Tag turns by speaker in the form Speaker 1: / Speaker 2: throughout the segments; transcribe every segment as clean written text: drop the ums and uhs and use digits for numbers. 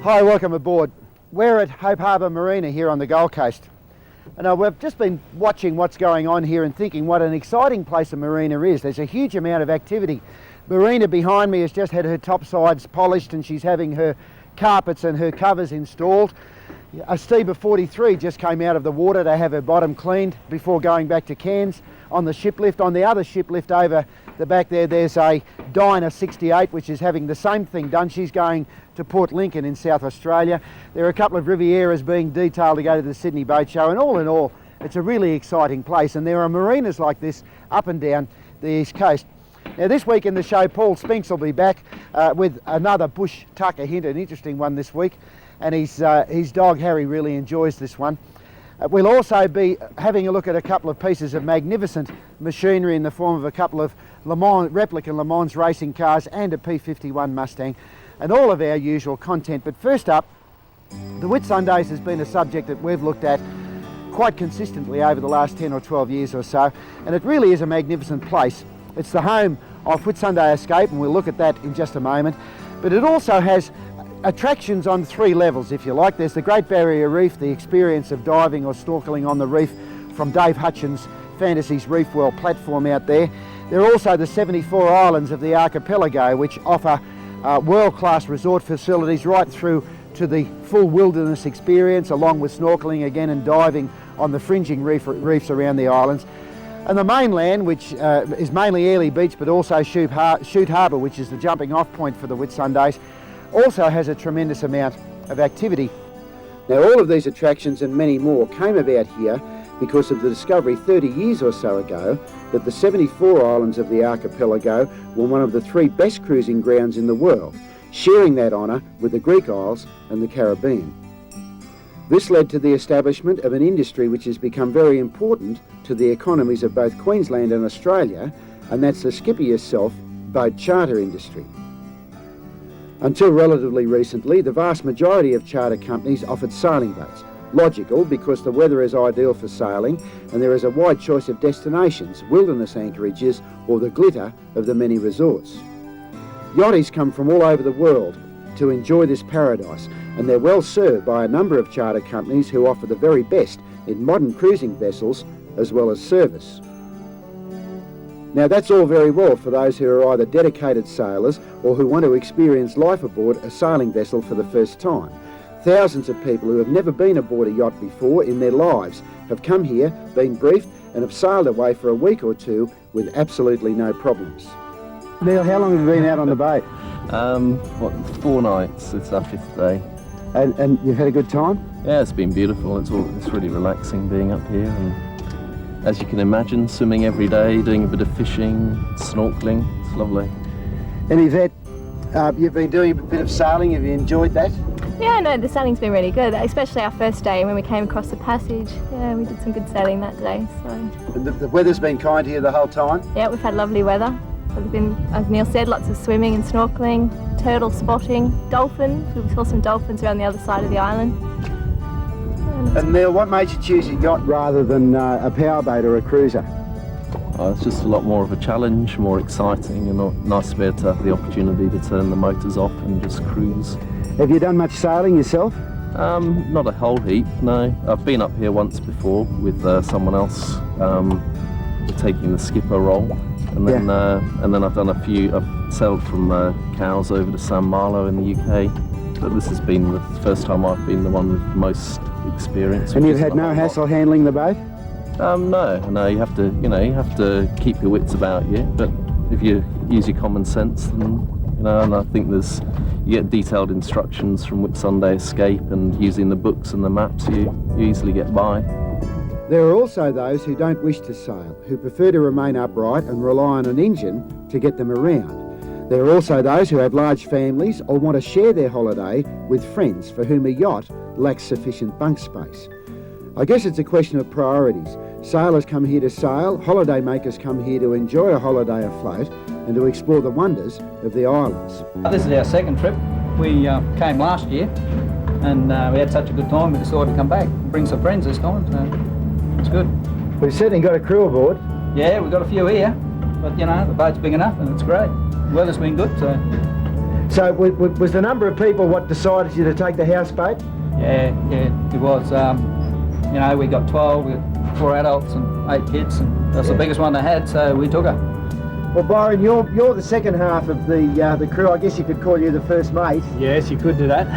Speaker 1: Hi, welcome aboard. We're at Hope Harbour Marina here on the Gold Coast. And we've just been watching what's going on here and thinking what an exciting place a marina is. There's a huge amount of activity. Marina behind me has just had her top sides polished and she's having her carpets and her covers installed. A Steamer 43 just came out of the water to have her bottom cleaned before going back to Cairns on the ship lift. On the other ship lift over the back there's a Dyna 68 which is having the same thing done. She's going to Port Lincoln in South Australia. There are a couple of Rivieras being detailed to go to the Sydney Boat Show, and all in all it's a really exciting place, and there are marinas like this up and down the East Coast. Now this week in the show, Paul Spinks will be back with another bush tucker hint, an interesting one this week, and his dog Harry really enjoys this one. We'll also be having a look at a couple of pieces of magnificent machinery in the form of a couple of replica Le Mans racing cars and a P51 Mustang, and all of our usual content. But first up, the Whitsundays has been a subject that we've looked at quite consistently over the last 10 or 12 years or so, and it really is a magnificent place. It's the home of Whitsunday Escape, and we'll look at that in just a moment, but it also has attractions on three levels, if you like. There's the Great Barrier Reef, the experience of diving or snorkelling on the reef from Dave Hutchins' Fantasy's Reef World platform out there. There are also the 74 islands of the archipelago, which offer world-class resort facilities right through to the full wilderness experience, along with snorkelling again and diving on the fringing reefs around the islands. And the mainland, which is mainly Airlie Beach, but also Shute Harbour, which is the jumping off point for the Whitsundays, also has a tremendous amount of activity. Now all of these attractions and many more came about here because of the discovery 30 years or so ago that the 74 islands of the archipelago were one of the 3 best cruising grounds in the world, sharing that honour with the Greek Isles and the Caribbean. This led to the establishment of an industry which has become very important to the economies of both Queensland and Australia, and that's the skipper yourself boat charter industry. Until relatively recently, the vast majority of charter companies offered sailing boats. Logical, because the weather is ideal for sailing and there is a wide choice of destinations, wilderness anchorages or the glitter of the many resorts. Yachties come from all over the world to enjoy this paradise, and they're well served by a number of charter companies who offer the very best in modern cruising vessels as well as service. Now that's all very well for those who are either dedicated sailors or who want to experience life aboard a sailing vessel for the first time. Thousands of people who have never been aboard a yacht before in their lives have come here, been briefed, and have sailed away for a week or two with absolutely no problems. Neil, how long have you been out on the boat?
Speaker 2: 4 nights. It's our 5th day.
Speaker 1: And you've had a good time?
Speaker 2: Yeah, it's been beautiful. It's really relaxing being up here, and as you can imagine, swimming every day, doing a bit of fishing, snorkelling. It's lovely.
Speaker 1: And Yvette, you've been doing a bit of sailing. Have you enjoyed that?
Speaker 3: Yeah, no, the sailing's been really good, especially our first day when we came across the passage. Yeah, we did some good sailing that day. So.
Speaker 1: And the weather's been kind here the whole time?
Speaker 3: Yeah, we've had lovely weather. There's been, as Neil said, lots of swimming and snorkelling, turtle spotting, dolphins. We saw some dolphins around the other side of the island.
Speaker 1: And Neil, what made you choose a yacht rather than a powerboat or a cruiser?
Speaker 2: It's just a lot more of a challenge, more exciting, and nice to be able to have the opportunity to turn the motors off and just cruise.
Speaker 1: Have you done much sailing yourself?
Speaker 2: Not a whole heap, no. I've been up here once before with someone else taking the skipper role, and then I've done a few. I've sailed from Cowes over to San Malo in the UK, but this has been the first time I've been the one with most experience.
Speaker 1: And you've had no hassle handling the boat?
Speaker 2: No. You have to keep your wits about you, but if you use your common sense, then and I think you get detailed instructions from Whitsunday Escape, and using the books and the maps, you easily get by.
Speaker 1: There are also those who don't wish to sail, who prefer to remain upright and rely on an engine to get them around. There are also those who have large families or want to share their holiday with friends for whom a yacht lacks sufficient bunk space. I guess it's a question of priorities. Sailors come here to sail, holiday makers come here to enjoy a holiday afloat and to explore the wonders of the islands.
Speaker 4: This is our second trip. We came last year and we had such a good time we decided to come back and bring some friends this time, so it's good.
Speaker 1: We've certainly got a crew aboard.
Speaker 4: Yeah, we've got a few here, but the boat's big enough and it's great. The weather's been good, so
Speaker 1: So was the number of people what decided you to take the houseboat?
Speaker 4: Yeah, it was. You know, we got 12, we got 4 adults and 8 kids, and that's the biggest one they had, so we took her.
Speaker 1: Well, Byron, you're the second half of the crew. I guess you could call you the first mate.
Speaker 5: Yes, you could do that.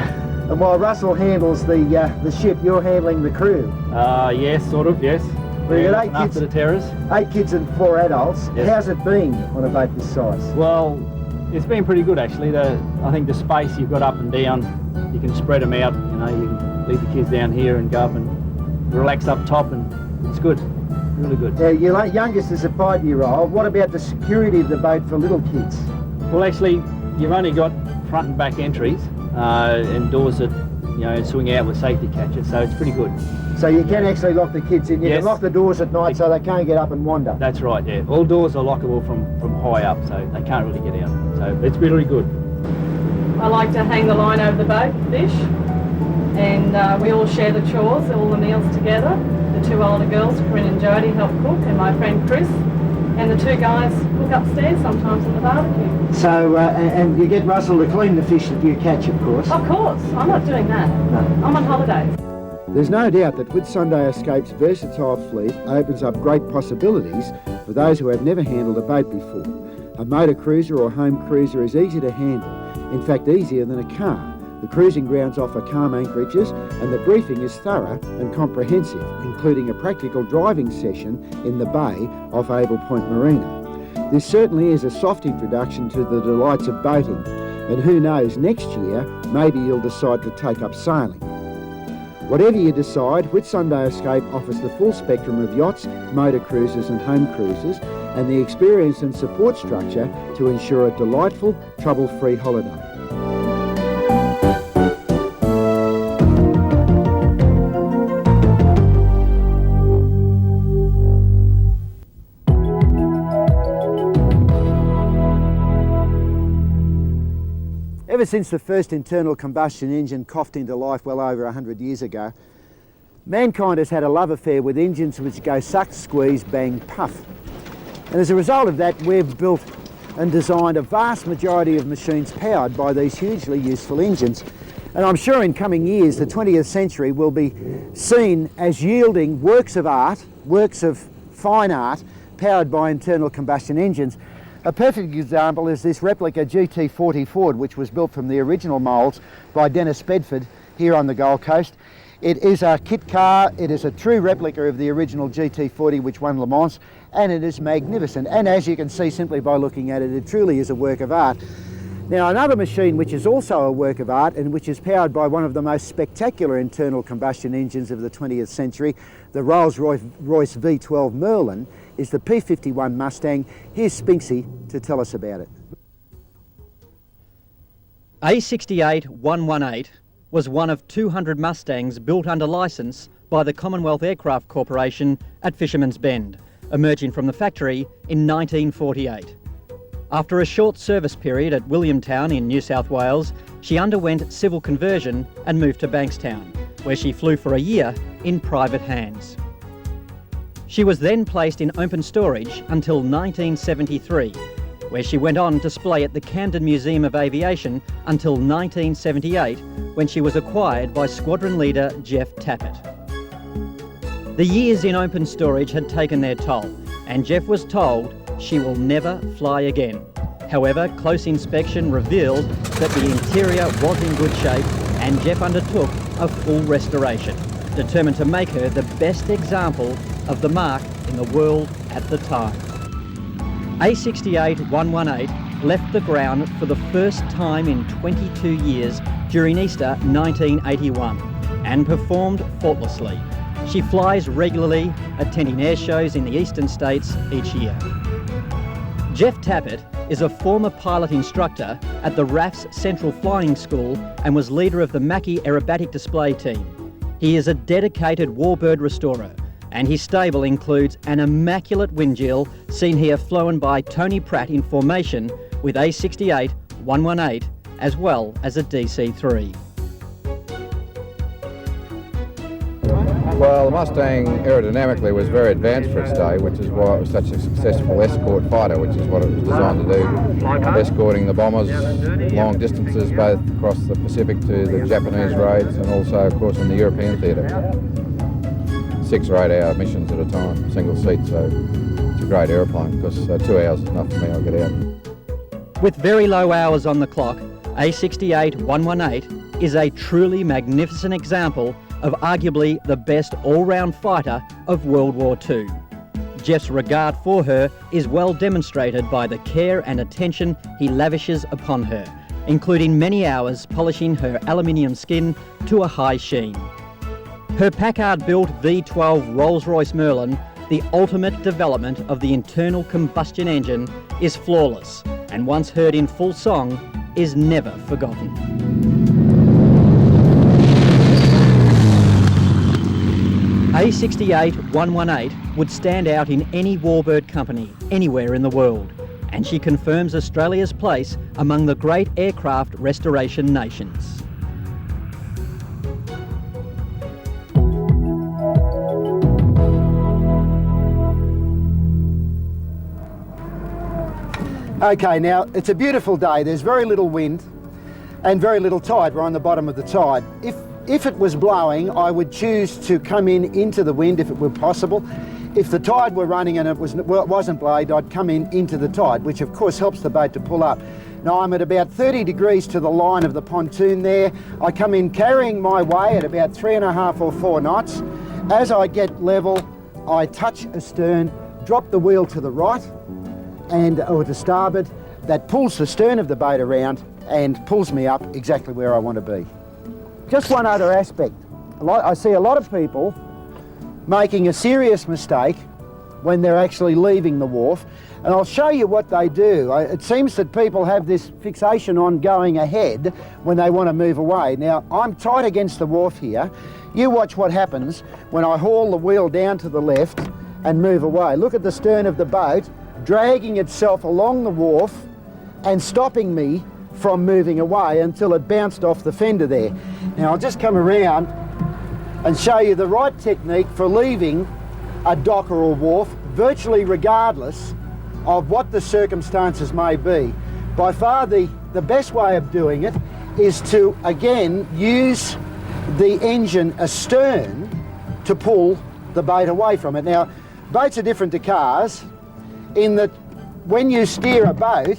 Speaker 1: And while Russell handles the ship, you're handling the crew.
Speaker 5: Yes, sort of, yes.
Speaker 1: Well, you got 8
Speaker 5: after
Speaker 1: kids,
Speaker 5: the terrors.
Speaker 1: 8 kids and 4 adults.
Speaker 5: Yes.
Speaker 1: How's it been on a boat this size?
Speaker 5: Well, it's been pretty good actually. I think the space you've got up and down, you can spread them out. You know, you can leave the kids down here and go up and relax up top, and it's good, really good.
Speaker 1: Your youngest is a 5-year-old. What about the security of the boat for little kids?
Speaker 5: Well, actually, you've only got front and back entries and doors that, you know, swing out with safety catches, so it's pretty good.
Speaker 1: So you can actually lock the kids in. You
Speaker 5: Yes.
Speaker 1: can lock the doors at night so they can't get up and wander.
Speaker 5: That's right, yeah. All doors are lockable from high up, so they can't really get out. So it's really good.
Speaker 6: I like to hang the line over the boat, fish, and we all share the chores, all the meals together. The 2 older girls, Corinne and Jodie, help cook, and my friend Chris, and the 2 guys cook upstairs sometimes on the barbecue.
Speaker 1: So, and you get Russell to clean the fish that you catch, of course.
Speaker 6: Of course, I'm not doing that.
Speaker 1: No.
Speaker 6: I'm on holidays.
Speaker 1: There's no doubt that Whitsunday Escape's versatile fleet opens up great possibilities for those who have never handled a boat before. A motor cruiser or home cruiser is easy to handle, in fact easier than a car. The cruising grounds offer calm anchorages and the briefing is thorough and comprehensive, including a practical driving session in the bay off Able Point Marina. This certainly is a soft introduction to the delights of boating, and who knows, next year maybe you'll decide to take up sailing. Whatever you decide, Whitsunday Escape offers the full spectrum of yachts, motor cruisers and home cruisers, and the experience and support structure to ensure a delightful, trouble-free holiday. Ever since the first internal combustion engine coughed into life well over 100 years ago, mankind has had a love affair with engines which go suck, squeeze, bang, puff. And as a result of that, we've built and designed a vast majority of machines powered by these hugely useful engines. And I'm sure in coming years, the 20th century will be seen as yielding works of art, works of fine art, powered by internal combustion engines. A perfect example is this Replica Gt40 Ford, which was built from the original moulds by Dennis Bedford here on the Gold Coast. It is a kit car, it is a true replica of the original GT40 which won Le Mans, and it is magnificent. And as you can see simply by looking at it, it truly is a work of art. Now another machine which is also a work of art and which is powered by one of the most spectacular internal combustion engines of the 20th century, the Rolls-Royce V12 Merlin, is the P51 Mustang. Here's Spinksy to tell us about it.
Speaker 7: A68-118 was one of 200 Mustangs built under licence by the Commonwealth Aircraft Corporation at Fisherman's Bend, emerging from the factory in 1948. After a short service period at Williamtown in New South Wales, she underwent civil conversion and moved to Bankstown, where she flew for a year in private hands. She was then placed in open storage until 1973, where she went on display at the Camden Museum of Aviation until 1978, when she was acquired by squadron leader Jeff Tappert. The years in open storage had taken their toll, and Jeff was told she will never fly again. However, close inspection revealed that the interior was in good shape, and Jeff undertook a full restoration, determined to make her the best example of the mark in the world at the time. A68-118 left the ground for the first time in 22 years during Easter 1981 and performed faultlessly. She flies regularly, attending air shows in the eastern states each year. Jeff Tappert is a former pilot instructor at the RAF's Central Flying School and was leader of the Mackie Aerobatic Display Team. He is a dedicated warbird restorer, and his stable includes an immaculate Windjill seen here flown by Tony Pratt in formation with A68-118 as well as a DC-3.
Speaker 8: Well, the Mustang aerodynamically was very advanced for its day, which is why it was such a successful escort fighter, which is what it was designed to do, escorting the bombers long distances both across the Pacific to the Japanese raids and also, of course, in the European theatre. 6 or 8 hour missions at a time, single seat, so it's a great aeroplane because 2 hours is enough for me, I'll get out.
Speaker 7: With very low hours on the clock, A68-118 is a truly magnificent example of arguably the best all-round fighter of World War II. Jeff's regard for her is well demonstrated by the care and attention he lavishes upon her, including many hours polishing her aluminium skin to a high sheen. Her Packard-built V12 Rolls-Royce Merlin, the ultimate development of the internal combustion engine, is flawless, and once heard in full song, is never forgotten. A68-118 would stand out in any warbird company anywhere in the world, and she confirms Australia's place among the great aircraft restoration nations.
Speaker 1: Okay, now it's a beautiful day. There's very little wind and very little tide. We're on the bottom of the tide. If it was blowing, I would choose to come into the wind if it were possible. If the tide were running and it wasn't blowing, I'd come into the tide, which of course helps the boat to pull up. Now I'm at about 30 degrees to the line of the pontoon there. I come in carrying my way at about 3.5 or 4 knots. As I get level, I touch astern, drop the wheel to the right or to starboard. That pulls the stern of the boat around and pulls me up exactly where I want to be. Just one other aspect. I see a lot of people making a serious mistake when they're actually leaving the wharf, and I'll show you what they do. It seems that people have this fixation on going ahead when they want to move away. Now, I'm tight against the wharf here. You watch what happens when I haul the wheel down to the left and move away. Look at the stern of the boat dragging itself along the wharf and stopping me from moving away until it bounced off the fender there. Now I'll just come around and show you the right technique for leaving a dock or a wharf, virtually regardless of what the circumstances may be. By far the best way of doing it is to again use the engine astern to pull the boat away from it. Now, boats are different to cars in that when you steer a boat,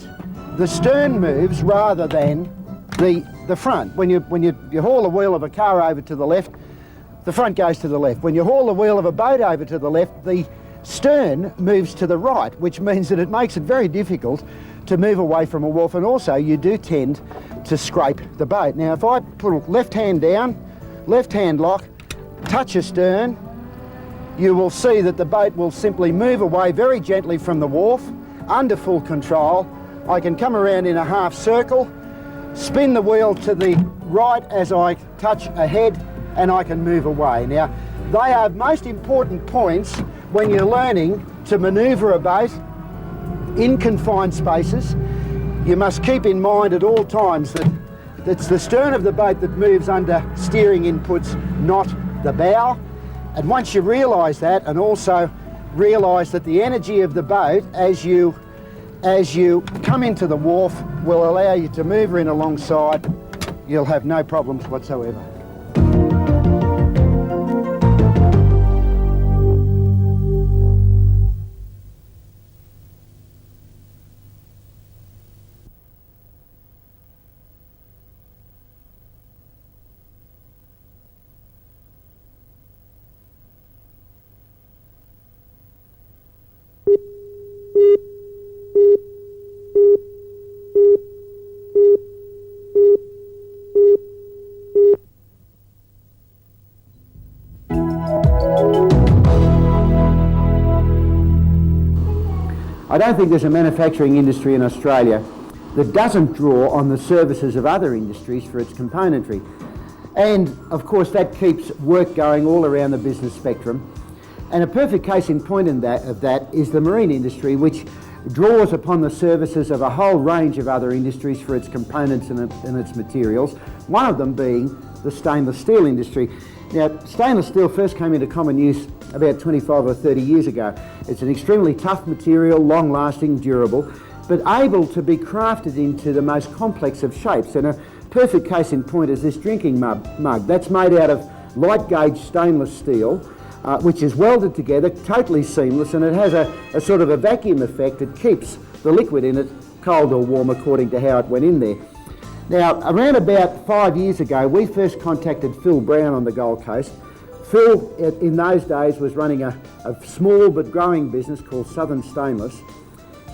Speaker 1: the stern moves rather than the front. When you haul the wheel of a car over to the left, the front goes to the left. When you haul the wheel of a boat over to the left, the stern moves to the right, which means that it makes it very difficult to move away from a wharf, and also you do tend to scrape the boat. Now if I put left hand down, left hand lock, touch astern, you will see that the boat will simply move away very gently from the wharf under full control. I can come around in a half circle, spin the wheel to the right as I touch ahead, and I can move away. Now, they are most important points when you're learning to manoeuvre a boat in confined spaces. You must keep in mind at all times that it's the stern of the boat that moves under steering inputs, not the bow. And once you realise that, and also realise that the energy of the boat as you come into the wharf will allow you to move in alongside, you'll have no problems whatsoever. I don't think there's a manufacturing industry in Australia that doesn't draw on the services of other industries for its componentry. And of course that keeps work going all around the business spectrum. And a perfect case in point of that is the marine industry, which draws upon the services of a whole range of other industries for its components and its materials, one of them being the stainless steel industry. Now, stainless steel first came into common use about 25 or 30 years ago. It's an extremely tough material, long-lasting, durable, but able to be crafted into the most complex of shapes. And a perfect case in point is this drinking mug. That's made out of light gauge stainless steel, which is welded together, totally seamless, and it has a sort of a vacuum effect. It keeps the liquid in it cold or warm according to how it went in there. Now, around about 5 years ago, we first contacted Phil Brown on the Gold Coast. Phil, in those days, was running a small but growing business called Southern Stainless,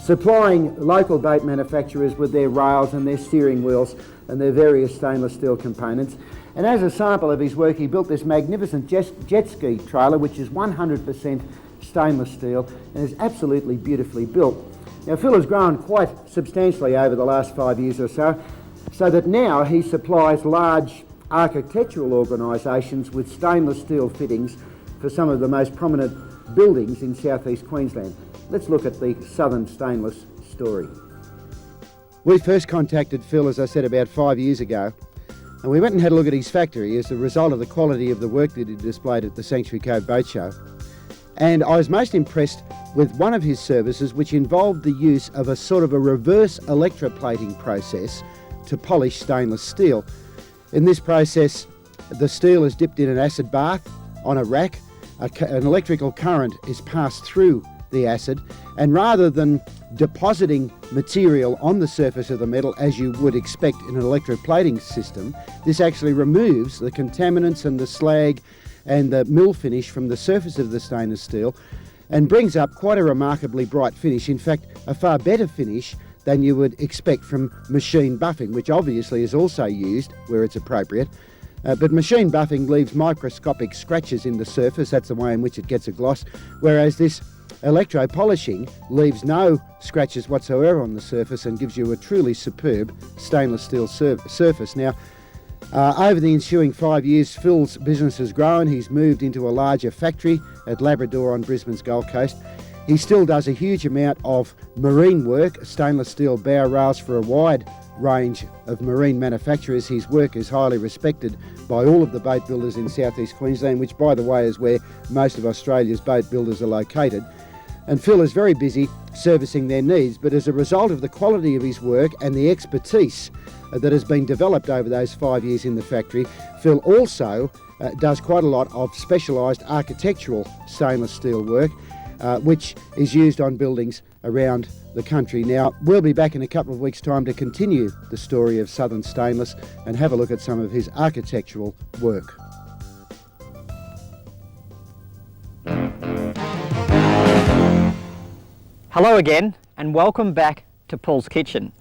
Speaker 1: supplying local boat manufacturers with their rails and their steering wheels and their various stainless steel components. And as a sample of his work, he built this magnificent jet ski trailer, which is 100% stainless steel and is absolutely beautifully built. Now, Phil has grown quite substantially over the last 5 years or so that now he supplies large architectural organisations with stainless steel fittings for some of the most prominent buildings in southeast Queensland. Let's look at the Southern Stainless story. We first contacted Phil, as I said, about 5 years ago, and we went and had a look at his factory as a result of the quality of the work that he displayed at the Sanctuary Cove Boat Show. And I was most impressed with one of his services, which involved the use of a sort of a reverse electroplating process to polish stainless steel. In this process, the steel is dipped in an acid bath on a rack. An electrical current is passed through the acid, and rather than depositing material on the surface of the metal as you would expect in an electroplating system, this actually removes the contaminants and the slag and the mill finish from the surface of the stainless steel and brings up quite a remarkably bright finish. In fact, a far better finish than you would expect from machine buffing, which obviously is also used where it's appropriate. But machine buffing leaves microscopic scratches in the surface. That's the way in which it gets a gloss, whereas this electro-polishing leaves no scratches whatsoever on the surface and gives you a truly superb stainless steel surface. Now, over the ensuing 5 years, Phil's business has grown. He's moved into a larger factory at Labrador on Brisbane's Gold Coast. He still does a huge amount of marine work, stainless steel bow rails for a wide range of marine manufacturers. His work is highly respected by all of the boat builders in southeast Queensland, which, by the way, is where most of Australia's boat builders are located. And Phil is very busy servicing their needs, but as a result of the quality of his work and the expertise that has been developed over those 5 years in the factory, Phil also does quite a lot of specialised architectural stainless steel work, which is used on buildings around the country. Now, we'll be back in a couple of weeks' time to continue the story of Southern Stainless and have a look at some of his architectural work.
Speaker 7: Hello again and welcome back to Paul's Kitchen.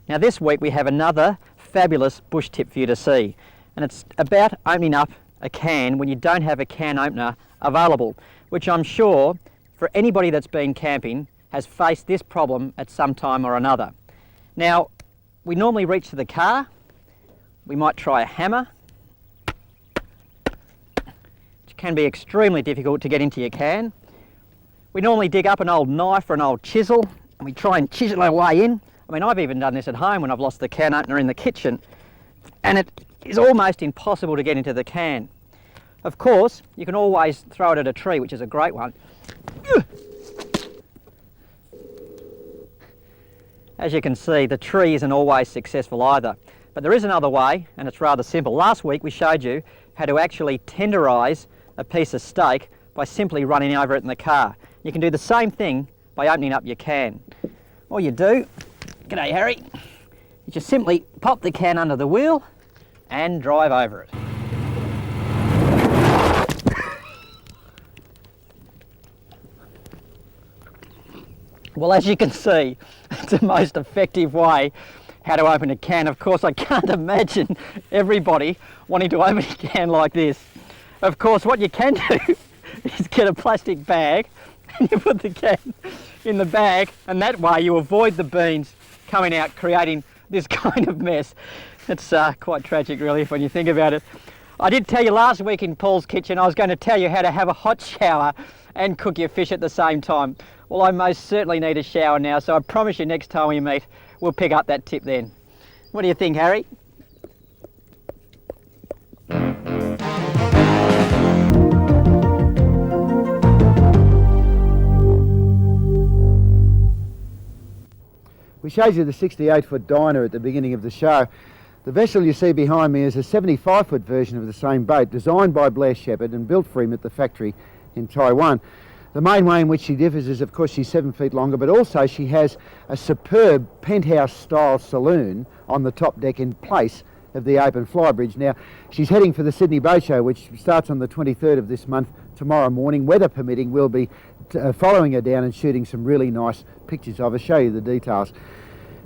Speaker 7: Now this week we have another fabulous bush tip for you to see, and it's about opening up a can when you don't have a can opener available, which I'm sure for anybody that's been camping has faced this problem at some time or another. Now, we normally reach to the car, we might try a hammer, which can be extremely difficult to get into your can. We normally dig up an old knife or an old chisel and we try and chisel our way in. I mean, I've even done this at home when I've lost the can opener in the kitchen, and it is almost impossible to get into the can. Of course, you can always throw it at a tree, which is a great one. As you can see, the tree isn't always successful either, but there is another way, and it's rather simple. Last week we showed you how to actually tenderise a piece of steak by simply running over it in the car. You can do the same thing by opening up your can. All you do, g'day Harry, you just simply pop the can under the wheel and drive over it. Well, as you can see, it's the most effective way how to open a can. Of course, I can't imagine everybody wanting to open a can like this. Of course, what you can do is get a plastic bag and you put the can in the bag, and that way you avoid the beans coming out, creating this kind of mess. It's quite tragic really when you think about it. I did tell you last week in Paul's Kitchen I was going to tell you how to have a hot shower and cook your fish at the same time. Well, I most certainly need a shower now, so I promise you next time we meet we'll pick up that tip then. What do you think, Harry?
Speaker 1: shows you the 68-foot diner at the beginning of the show. The vessel you see behind me is a 75-foot version of the same boat, designed by Blair Shepherd and built for him at the factory in Taiwan. The main way in which she differs is, of course, she's 7 feet longer, but also she has a superb penthouse-style saloon on the top deck in place of the open flybridge. Now, she's heading for the Sydney Boat Show, which starts on the 23rd of this month, tomorrow morning. Weather permitting, we'll be following her down and shooting some really nice pictures of her. Show you the details.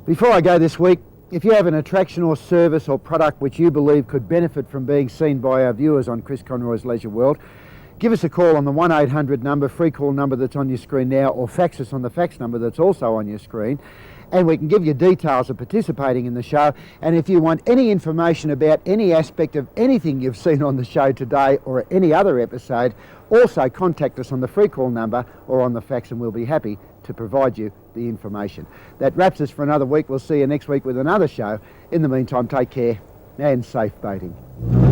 Speaker 1: Before I go this week, if you have an attraction or service or product which you believe could benefit from being seen by our viewers on Chris Conroy's Leisure World, give us a call on the 1800 number, free call number that's on your screen now, or fax us on the fax number that's also on your screen, and we can give you details of participating in the show. And if you want any information about any aspect of anything you've seen on the show today or any other episode, also contact us on the free call number or on the fax, and we'll be happy to provide you the information. That wraps us for another week. We'll see you next week with another show. In the meantime, take care and safe boating.